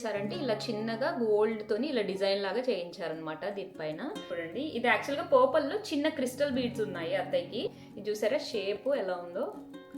చేశారంటే ఇలా చిన్నగా గోల్డ్ తోని ఇలా డిజైన్ లాగా చేయించారనమాట దీనిపైన. చూడండి ఇది యాక్చువల్ గా పర్పుల్ లో చిన్న క్రిస్టల్ బీడ్స్ ఉన్నాయి అత్తయ్యకి. ఇది చూసారా షేప్ ఎలా ఉందో,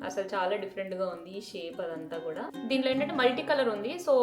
అసలు చాలా డిఫరెంట్ గా ఉంది ఈ షేప్ అదంతా కూడా. దీంట్లో ఏంటంటే మల్టీ కలర్ ఉంది, సో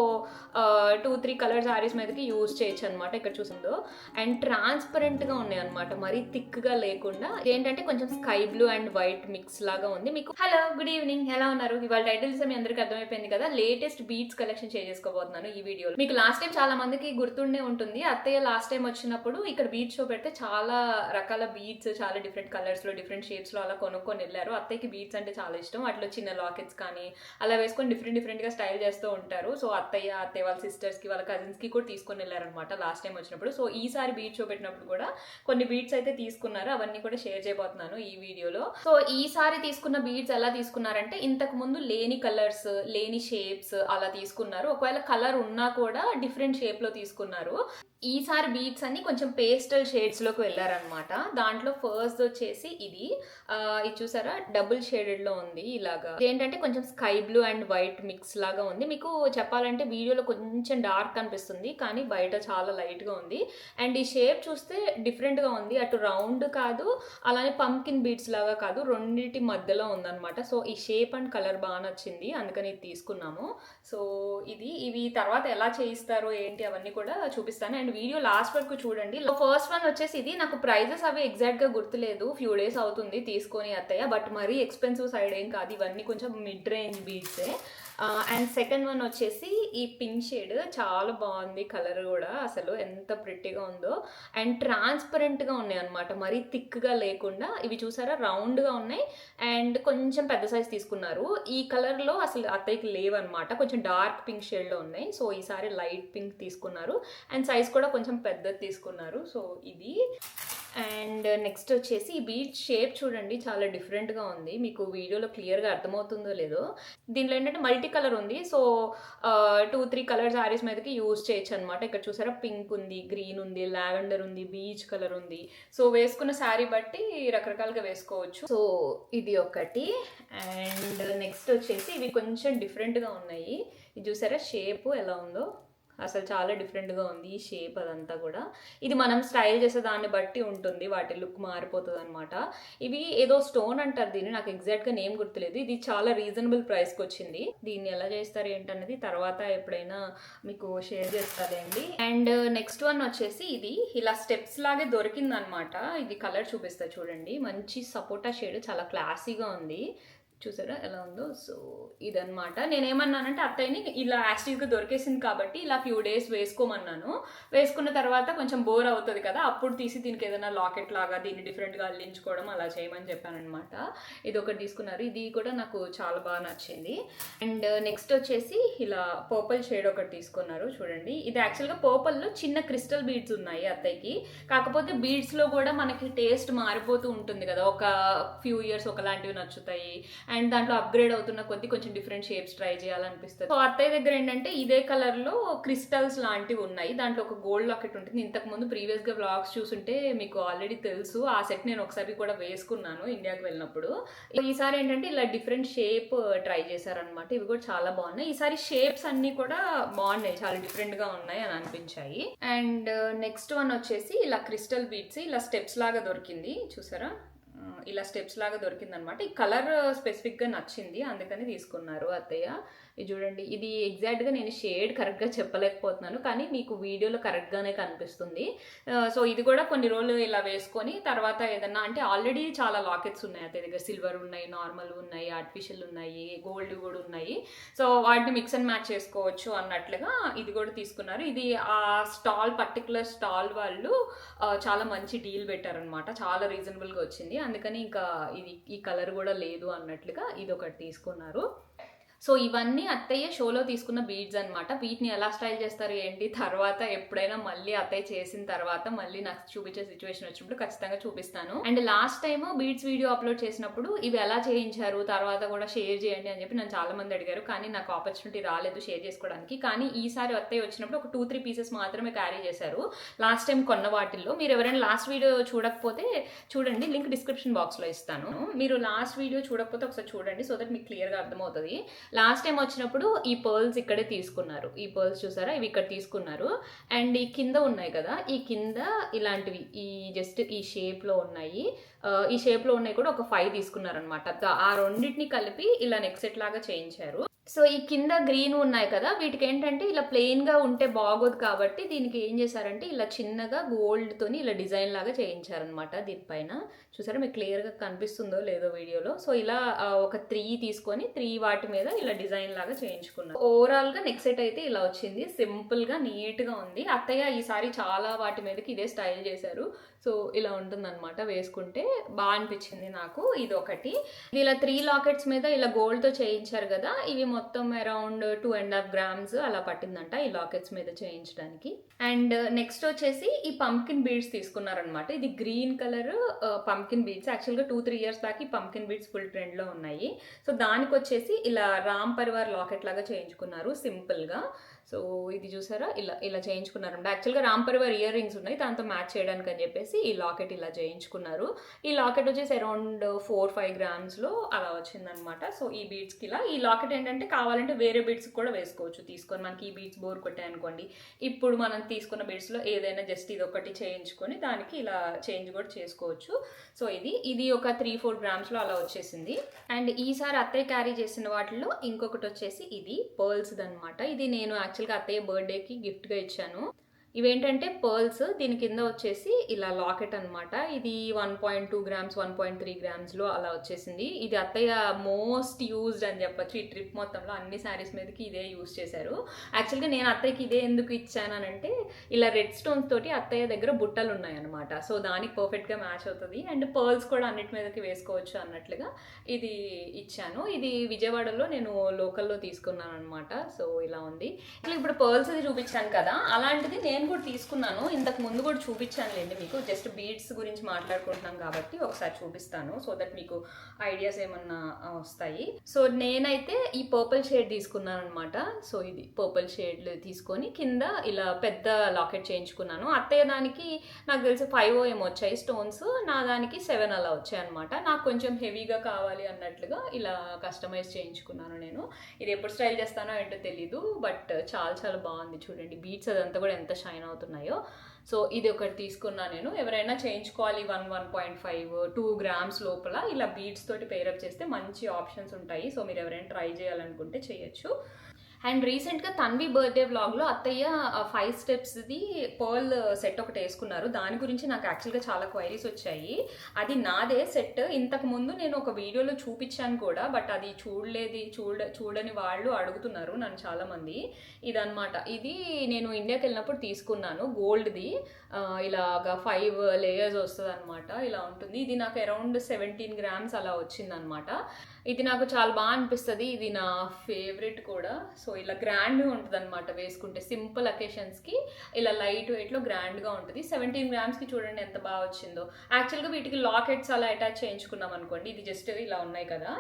2-3 కలర్ సారీస్ మీదకి యూజ్ చేయొచ్చు అనమాట. ఇక్కడ చూసిందో అండ్ ట్రాన్స్పరెంట్ గా ఉన్నాయి అనమాట, మరీ థిక్ గా లేకుండా. ఏంటంటే కొంచెం sky blue and white mix లాగా ఉంది. మీకు హలో గుడ్ ఈవినింగ్, ఎలా ఉన్నారు? ఇవాళ టైటిల్స్ మీ అందరికి అర్థమైపోయింది కదా. లేటెస్ట్ బీడ్స్ కలెక్షన్ షేర్ చేసుకోబోతున్నాను ఈ వీడియోలో. మీకు లాస్ట్ టైం చాలా మందికి గుర్తుండే ఉంటుంది, అత్తయ్య లాస్ట్ టైం వచ్చినప్పుడు ఇక్కడ బీచ్ షో పెడితే చాలా రకాల బీడ్స్ చాలా డిఫరెంట్ కలర్స్ లో డిఫరెంట్ షేప్స్ లో అలా కొనుక్కొని వెళ్ళారు. అత్తయ్యకి బీడ్స్ అంటే చాలా ఇష్టం. అట్లా చిన్న లాకెట్స్ కానీ అలా వేసుకొని డిఫరెంట్ గా స్టైల్ చేస్తూ ఉంటారు. సో అత్తయ్య వాళ్ళ సిస్టర్స్ కి వాళ్ళ కజిన్స్ కి కూడా తీసుకొని వెళ్ళారనమాట లాస్ట్ టైం వచ్చినప్పుడు. సో ఈసారి బీచ్ షో పెట్టినప్పుడు కూడా కొన్ని బీడ్స్ అయితే తీసుకున్నారు, అవన్నీ కూడా షేర్ చేయబోతున్నాను ఈ వీడియోలో. సో ఈసారి తీసుకున్న బీడ్స్ ఎలా తీసుకున్నారంటే ఇంతకు ముందు లేని కలర్స్ లేని షేప్స్ అలా తీసుకున్నారు. ఒకవేళ కలర్ ఉన్నా కూడా డిఫరెంట్ షేప్ లో తీసుకున్నారు. ఈసారి బీడ్స్ అన్ని కొంచెం పేస్టల్ షేడ్స్ లోకి వెళ్ళారనమాట. దాంట్లో ఫస్ట్ వచ్చేసి ఇది చూసారా డబుల్ షేడెడ్ లో ఉంది ఇలాగా. ఏంటంటే కొంచెం sky blue and white mix లాగా ఉంది. మీకు చెప్పాలంటే వీడియోలో కొంచెం డార్క్ అనిపిస్తుంది, కానీ బయట చాలా లైట్ గా ఉంది. అండ్ ఈ షేప్ చూస్తే డిఫరెంట్ గా ఉంది, అటు రౌండ్ కాదు అలానే పంకిన్ బీడ్స్ లాగా కాదు, రెండింటి మధ్యలో ఉందన్నమాట. సో ఈ షేప్ అండ్ కలర్ బాగా నచ్చింది, అందుకని ఇది తీసుకున్నాము. సో ఇవి తర్వాత ఎలా చేయిస్తారో ఏంటి అవన్నీ కూడా చూపిస్తాను. అండ్ వీడియో లాస్ట్ వరకు చూడండి. ఫస్ట్ వన్ వచ్చేసి ఇది, నాకు ప్రైజెస్ అవి ఎగ్జాక్ట్ గా గుర్తులేదు, ఫ్యూ డేస్ అవుతుంది తీసుకొని అత్తయ్య, బట్ మరీ ఎక్స్పెన్సివ్ సైడ్ ఏం కాదు, ఇవన్నీ కొంచెం మిడ్ రేంజ్ బీడ్సే. అండ్ సెకండ్ వన్ వచ్చేసి ఈ పింక్ షేడ్, చాలా బాగుంది కలర్ కూడా, అసలు ఎంత ప్రిట్టిగా ఉందో. అండ్ ట్రాన్స్పరెంట్గా ఉన్నాయి అనమాట, మరీ థిక్గా లేకుండా. ఇవి చూసారా రౌండ్గా ఉన్నాయి అండ్ కొంచెం పెద్ద సైజ్ తీసుకున్నారు. ఈ కలర్లో అసలు అత్తయ్యకి లేవన్నమాట, కొంచెం డార్క్ పింక్ షేడ్లో ఉన్నాయి. సో ఈసారి లైట్ పింక్ తీసుకున్నారు అండ్ సైజ్ కూడా కొంచెం పెద్దది తీసుకున్నారు. సో ఇది. అండ్ నెక్స్ట్ వచ్చేసి ఈ బీడ్ షేప్ చూడండి, చాలా డిఫరెంట్గా ఉంది. మీకు వీడియోలో క్లియర్గా అర్థమవుతుందో లేదో. దీంట్లో ఏంటంటే మల్టీ కలర్ ఉంది, సో 2-3 కలర్ సారీస్ మీదకి యూజ్ చేయొచ్చు అనమాట. ఇక్కడ చూసారా పింక్ ఉంది, గ్రీన్ ఉంది, లావెండర్ ఉంది, బీచ్ కలర్ ఉంది. సో వేసుకున్న శారీ బట్టి రకరకాలుగా వేసుకోవచ్చు. సో ఇది ఒకటి. అండ్ నెక్స్ట్ వచ్చేసి ఇవి కొంచెం డిఫరెంట్గా ఉన్నాయి. ఇది చూసారా షేప్ ఎలా ఉందో, అసలు చాలా డిఫరెంట్గా ఉంది ఈ షేప్ అదంతా కూడా. ఇది మనం స్టైల్ చేసే దాన్ని బట్టి ఉంటుంది, వాటి లుక్ మారిపోతుంది అనమాట. ఇవి ఏదో స్టోన్ అంటారు దీన్ని, నాకు ఎగ్జాక్ట్గా నేమ్ గుర్తులేదు. ఇది చాలా రీజనబుల్ ప్రైస్కి వచ్చింది. దీన్ని ఎలా చేస్తారు ఏంటన్నది తర్వాత ఎప్పుడైనా మీకు షేర్ చేస్తారండి. అండ్ నెక్స్ట్ వన్ వచ్చేసి ఇది ఇలా స్టెప్స్ లాగే దొరికింది అనమాట. ఇది కలర్ చూపిస్తా చూడండి, మంచి సపోటా షేడ్, చాలా క్లాసీగా ఉంది. చూసారా ఎలా ఉందో. సో ఇదనమాట. నేనేమన్నానంటే అత్తయ్యని ఇలా యాస్టీస్గా దొరికేసింది కాబట్టి ఇలా ఫ్యూ డేస్ వేసుకోమన్నాను. వేసుకున్న తర్వాత కొంచెం బోర్ అవుతుంది కదా, అప్పుడు తీసి దీనికి ఏదైనా లాకెట్ లాగా దీన్ని డిఫరెంట్గా అల్లించుకోవడం అలా చేయమని చెప్పానమాట. ఇది ఒకటి తీసుకున్నారు, ఇది కూడా నాకు చాలా బాగా నచ్చింది. అండ్ నెక్స్ట్ వచ్చేసి ఇలా పర్పుల్ షేడ్ ఒకటి తీసుకున్నారు చూడండి. ఇది యాక్చువల్గా పర్పుల్లో చిన్న క్రిస్టల్ బీడ్స్ ఉన్నాయి అత్తయ్యకి, కాకపోతే బీడ్స్లో కూడా మనకి టేస్ట్ మారిపోతూ ఉంటుంది కదా, ఒక ఫ్యూ ఇయర్స్ ఒకలాంటివి నచ్చుతాయి అండ్ దాంట్లో అప్గ్రేడ్ అవుతున్న కొద్ది కొంచెం డిఫరెంట్ షేప్స్ ట్రై చేయాలనిపిస్తుంది. సో అత్తయ్య దగ్గర ఏంటంటే ఇదే కలర్ లో క్రిస్టల్స్ లాంటివి ఉన్నాయి, దాంట్లో ఒక గోల్డ్ లాకెట్ ఉంటుంది. ఇంతకు ముందు ప్రీవియస్ గా వ్లాగ్స్ చూసుంటే మీకు ఆల్రెడీ తెలుసు, ఆ సెట్ నేను ఒకసారి కూడా వేసుకున్నాను ఇండియాకి వెళ్ళినప్పుడు. ఈసారి ఏంటంటే ఇలా డిఫరెంట్ షేప్ ట్రై చేశారనమాట. ఇవి కూడా చాలా బాగున్నాయి. ఈసారి షేప్స్ అన్ని కూడా బాగున్నాయి, చాలా డిఫరెంట్ గా ఉన్నాయి అని అనిపించాయి. అండ్ నెక్స్ట్ వన్ వచ్చేసి ఇలా క్రిస్టల్ బీడ్స్ ఇలా స్టెప్స్ లాగా దొరికింది చూసారా, ఇలా స్టెప్స్ లాగా దొరికింది అనమాట. ఈ కలర్ స్పెసిఫిక్గా నచ్చింది, అందుకని తీసుకున్నారు అత్తయ్య. ఇది చూడండి, ఇది ఎగ్జాక్ట్గా నేను షేడ్ కరెక్ట్గా చెప్పలేకపోతున్నాను, కానీ మీకు వీడియోలో కరెక్ట్గానే కనిపిస్తుంది. సో ఇది కూడా కొన్ని రోజులు ఇలా వేసుకొని తర్వాత ఏదన్నా అంటే ఆల్రెడీ చాలా లాకెట్స్ ఉన్నాయి అత్తయ్య దగ్గర, సిల్వర్ ఉన్నాయి, నార్మల్ ఉన్నాయి, ఆర్టిఫిషియల్ ఉన్నాయి, గోల్డ్ కూడా ఉన్నాయి. సో వాటిని మిక్స్ అండ్ మ్యాచ్ చేసుకోవచ్చు అన్నట్లుగా ఇది కూడా తీసుకున్నారు. ఇది ఆ పర్టికులర్ స్టాల్ వాళ్ళు చాలా మంచి డీల్ పెట్టారనమాట, చాలా రీజనబుల్గా వచ్చింది. అందుకని ఇంకా ఈ కలర్ కూడా లేదు అన్నట్లుగా ఇది ఒకటి తీసుకున్నారు. సో ఇవన్నీ అత్తయ్య షోలో తీసుకున్న బీడ్స్ అనమాట. వీటిని ఎలా స్టైల్ చేస్తారు ఏంటి తర్వాత ఎప్పుడైనా మళ్ళీ అత్తయ్య చేసిన తర్వాత మళ్ళీ నాకు చూపించే సిచ్యువేషన్ వచ్చినప్పుడు ఖచ్చితంగా చూపిస్తాను. And last time beads video upload చేసినప్పుడు ఇవి ఎలా చేయించారు తర్వాత కూడా షేర్ చేయండి అని చెప్పి నన్ను చాలా మంది అడిగారు, కానీ నాకు ఆపర్చునిటీ రాలేదు షేర్ చేసుకోవడానికి. కానీ ఈసారి అత్తయ్య వచ్చినప్పుడు ఒక 2-3 పీసెస్ మాత్రమే క్యారీ చేశారు లాస్ట్ టైం కొన్న వాటిల్లో. మీరు ఎవరైనా లాస్ట్ వీడియో చూడకపోతే చూడండి, లింక్ డిస్క్రిప్షన్ బాక్స్లో ఇస్తాను. మీరు లాస్ట్ వీడియో చూడకపోతే ఒకసారి చూడండి, సో దట్ మీకు క్లియర్గా అర్థమవుతుంది. లాస్ట్ టైం వచ్చినప్పుడు ఈ పర్ల్స్ ఇక్కడే తీసుకున్నారు. ఈ పర్ల్స్ చూసారా, ఇవి ఇక్కడ తీసుకున్నారు. అండ్ ఈ కింద ఉన్నాయి కదా, ఈ కింద ఇలాంటివి ఈ జస్ట్ ఈ షేప్లో ఉన్నాయి. ఈ షేప్లో ఉన్నాయి కూడా ఒక 5 తీసుకున్నారనమాట. ఆ రెండింటిని కలిపి ఇలా నెక్ సెట్ లాగా చేయించారు. సో ఈ కింద గ్రీన్ ఉన్నాయి కదా, వీటికి ఏంటంటే ఇలా ప్లెయిన్గా ఉంటే బాగోదు కాబట్టి దీనికి ఏం చేశారంటే ఇలా చిన్నగా గోల్డ్తోని ఇలా డిజైన్ లాగా చేయించారనమాట. దీనిపైన చూసారా, మీకు క్లియర్గా కనిపిస్తుందో లేదో వీడియోలో. సో ఇలా ఒక 3 తీసుకొని 3 వాటి మీద ఇలా డిజైన్ లాగా చేయించుకున్నారు. ఓవరాల్గా నెక్ సెట్ అయితే ఇలా వచ్చింది. సింపుల్గా నీట్గా ఉంది. అత్తయ్య ఈసారి చాలా వాటి మీదకి ఇదే స్టైల్ చేశారు. సో ఇలా ఉంటుందన్నమాట, వేసుకుంటే బాగా అనిపించింది నాకు. ఇది ఒకటి, ఇది ఇలా 3 లాకెట్స్ మీద ఇలా గోల్డ్తో చేయించారు కదా, ఇవి మొత్తం అరౌండ్ 2.5 grams అలా పట్టిందంట ఈ లాకెట్స్ మీద చేయించడానికి. అండ్ నెక్స్ట్ వచ్చేసి ఈ పంకిన్ బీడ్స్ తీసుకున్నారనమాట. ఇది గ్రీన్ కలర్ పంకిన్ బీడ్స్. యాక్చువల్గా 2-3 years బ్యాక్ ఈ పంకిన్ బీడ్స్ ఫుల్ ట్రెండ్లో ఉన్నాయి. సో దానికి వచ్చేసి ఇలా రామ్ పరివార్ లాకెట్ లాగా చేయించుకున్నారు సింపుల్గా. సో ఇది చూసారా, ఇలా ఇలా చేయించుకున్నారంట. యాక్చువల్గా రామ్ పరివార్ ఇయర్ రింగ్స్ ఉన్నాయి, దాంతో మ్యాచ్ చేయడానికి అని చెప్పేసి ఈ లాకెట్ ఇలా చేయించుకున్నారు. ఈ లాకెట్ వచ్చేసి అరౌండ్ 4-5 grams అలా వచ్చిందనమాట. సో ఈ బీడ్స్కి ఇలా, ఈ లాకెట్ ఏంటంటే కావాలంటే వేరే బీడ్స్ కూడా వేసుకోవచ్చు తీసుకొని. మనకి ఈ బీడ్స్ బోర్ కొట్టాయనుకోండి, ఇప్పుడు మనం తీసుకున్న బీడ్స్లో ఏదైనా జస్ట్ ఇది ఒకటి చేయించుకొని దానికి ఇలా చేంజ్ కూడా చేసుకోవచ్చు. సో ఇది ఒక 3-4 grams అలా వచ్చేసింది. అండ్ ఈసారి అత్తయ్య క్యారీ చేసిన వాటిలో ఇంకొకటి వచ్చేసి ఇది పర్ల్స్ అనమాట. ఇది నేను యాక్చువల్గా అత్తయ్య బర్త్డేకి గిఫ్ట్గా ఇచ్చాను. ఇవేంటంటే పర్ల్స్, దీని కింద వచ్చేసి ఇలా లాకెట్ అనమాట. ఇది 1.2 grams 1.3 grams అలా వచ్చేసింది. ఇది అత్తయ్య మోస్ట్ యూజ్డ్ అని చెప్పొచ్చు. ఈ ట్రిప్ మొత్తంలో అన్ని శారీస్ మీదకి ఇదే యూజ్ చేశారు. యాక్చువల్గా నేను అత్తయ్యకి ఇదే ఎందుకు ఇచ్చానంటే ఇలా రెడ్ స్టోన్స్ తోటి అత్తయ్య దగ్గర బుట్టలు ఉన్నాయన్నమాట. సో దానికి పర్ఫెక్ట్గా మ్యాచ్ అవుతుంది. అండ్ పర్ల్స్ కూడా అన్నిటి మీదకి వేసుకోవచ్చు అన్నట్లుగా ఇది ఇచ్చాను. ఇది విజయవాడలో నేను లోకల్లో తీసుకున్నాను అనమాట. సో ఇలా ఉంది. ఇప్పుడు పర్ల్స్ ఇది చూపించాను కదా, అలాంటిది నేను కూడా తీసుకున్నాను. ఇంతకు ముందు కూడా చూపించానులేండి మీకు. జస్ట్ బీడ్స్ గురించి మాట్లాడుకుంటున్నాం కాబట్టి ఒకసారి చూపిస్తాను, సో దట్ మీకు ఐడియాస్ ఏమన్నా వస్తాయి. సో నేనైతే ఈ పర్పుల్ షేడ్ తీసుకున్నాను అనమాట. సో ఇది పర్పుల్ షేడ్ తీసుకొని కింద ఇలా పెద్ద లాకెట్ చేయించుకున్నాను. అత్తయ్య దానికి నాకు తెలిసి 5 ఏమో వచ్చాయి స్టోన్స్, నా దానికి 7 అలా వచ్చాయి అనమాట. నాకు కొంచెం హెవీగా కావాలి అన్నట్లుగా ఇలా కస్టమైజ్ చేయించుకున్నాను నేను. ఇది ఎప్పుడు స్టైల్ చేస్తానో ఏంటో తెలీదు, బట్ చాలా చాలా బాగుంది. చూడండి బీడ్స్ అదంతా కూడా ఎంత షైన్ అవుతున్నాయో. సో ఇది ఒకటి తీసుకున్నా నేను. ఎవరైనా చేయించుకోవాలి 1.5-2 grams లోపల ఇలా బీడ్స్ తోటి పేరప్ చేస్తే మంచి ఆప్షన్స్ ఉంటాయి. సో మీరు ఎవరైనా ట్రై చేయాలనుకుంటే చేయొచ్చు. అండ్ రీసెంట్గా తన్వి బర్త్డే వ్లాగ్లో అత్తయ్య 5 స్టెప్స్ది పర్ల్ సెట్ ఒకటి వేసుకున్నారు. దాని గురించి నాకు యాక్చువల్గా చాలా క్వైరీస్ వచ్చాయి. అది నాదే సెట్. ఇంతకు ముందు నేను ఒక వీడియోలో చూపించాను కూడా, బట్ అది చూడని వాళ్ళు అడుగుతున్నారు నన్ను చాలామంది. ఇదనమాట, ఇది నేను ఇండియాకి వెళ్ళినప్పుడు తీసుకున్నాను. గోల్డ్ది ఇలాగా 5 layers వస్తుంది అనమాట. ఇలా ఉంటుంది. ఇది నాకు అరౌండ్ 17 grams అలా వచ్చిందనమాట. ఇది నాకు చాలా బాగా అనిపిస్తుంది. ఇది నా ఫేవరెట్ కూడా. సో ఇలా గ్రాండ్గా ఉంటుంది అనమాట వేసుకుంటే. సింపుల్ అకేషన్స్కి ఇలా లైట్ వెయిట్లో గ్రాండ్గా ఉంటుంది. 17 grams చూడండి ఎంత బాగా వచ్చిందో. యాక్చువల్గా వీటికి లాకెట్స్ అలా అటాచ్ చేయించుకున్నాం అనుకోండి, ఇది జస్ట్ ఇలా ఉన్నాయి కదా,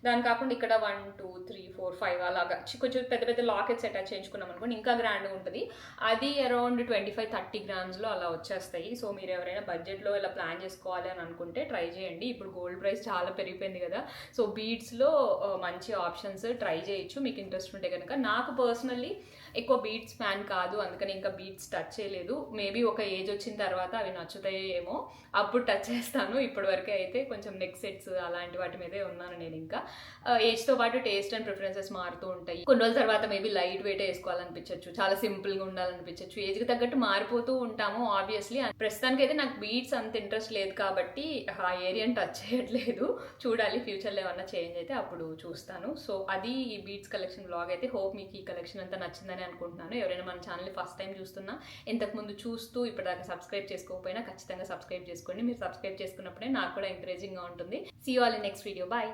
దాని కాకుండా ఇక్కడ 1 2 3 4 5 అలాగా కొంచెం పెద్ద పెద్ద లాకెట్స్ అటాచ్ చేయించుకున్నాం అనుకోండి, ఇంకా గ్రాండ్గా ఉంటుంది. అది అరౌండ్ 25-30 grams అలా వచ్చేస్తాయి. సో మీరు ఎవరైనా బడ్జెట్లో ఇలా ప్లాన్ చేసుకోవాలి అని అనుకుంటే ట్రై చేయండి. ఇప్పుడు గోల్డ్ ప్రైస్ చాలా పెరిగిపోయింది కదా, సో బీడ్స్లో మంచి ఆప్షన్స్ ట్రై చేయొచ్చు మీకు ఇంట్రెస్ట్ ఉంటే కనుక. నాకు పర్సనల్లీ ఎక్కువ బీడ్స్ ఫ్యాన్ కాదు, అందుకని ఇంకా బీడ్స్ టచ్ చేయలేదు. మేబీ ఒక ఏజ్ వచ్చిన తర్వాత అవి నచ్చుతాయో ఏమో, అప్పుడు టచ్ చేస్తాను. ఇప్పటి వరకే అయితే కొంచెం నెక్ సెట్స్ అలాంటి వాటి మీదే ఉన్నాను నేను. ఇంకా ఏజ్తో పాటు టేస్ట్ అండ్ ప్రిఫరెన్సెస్ మారుతూ ఉంటాయి. కొన్ని రోజుల తర్వాత మేబీ లైట్ వెయిట్ వేసుకోవాలనిపించవచ్చు, చాలా సింపుల్గా ఉండాలనిపించవచ్చు. ఏజ్కి తగ్గట్టు మారిపోతూ ఉంటాము ఆబ్వియస్లీ. ప్రస్తుతానికి అయితే నాకు బీడ్స్ అంత ఇంట్రెస్ట్ లేదు కాబట్టి ఆ ఏరియాని టచ్ చేయట్లేదు. చూడాలి ఫ్యూచర్లో ఏమన్నా చేంజ్ అయితే అప్పుడు చూస్తాను. సో అది ఈ బీడ్స్ కలెక్షన్ వ్లాగ్ అయితే. హోప్ మీకు ఈ కలెక్షన్ అంతా నచ్చిందని అనుకుంటున్నాను. ఎవరైనా మన ఛానల్ని ఫస్ట్ టైం చూస్తున్నా, ఇంతకుముందు చూస్తూ ఇప్పటిదాకా సబ్స్క్రైబ్ చేసుకోకపోయినా ఖచ్చితంగా సబ్స్క్రైబ్ చేసుకోండి. మీరు సబ్స్క్రైబ్ చేసుకున్నప్పుడే నాకు కూడా ఎంకరేజింగ్గా ఉంటుంది. See you all in next video. Bye.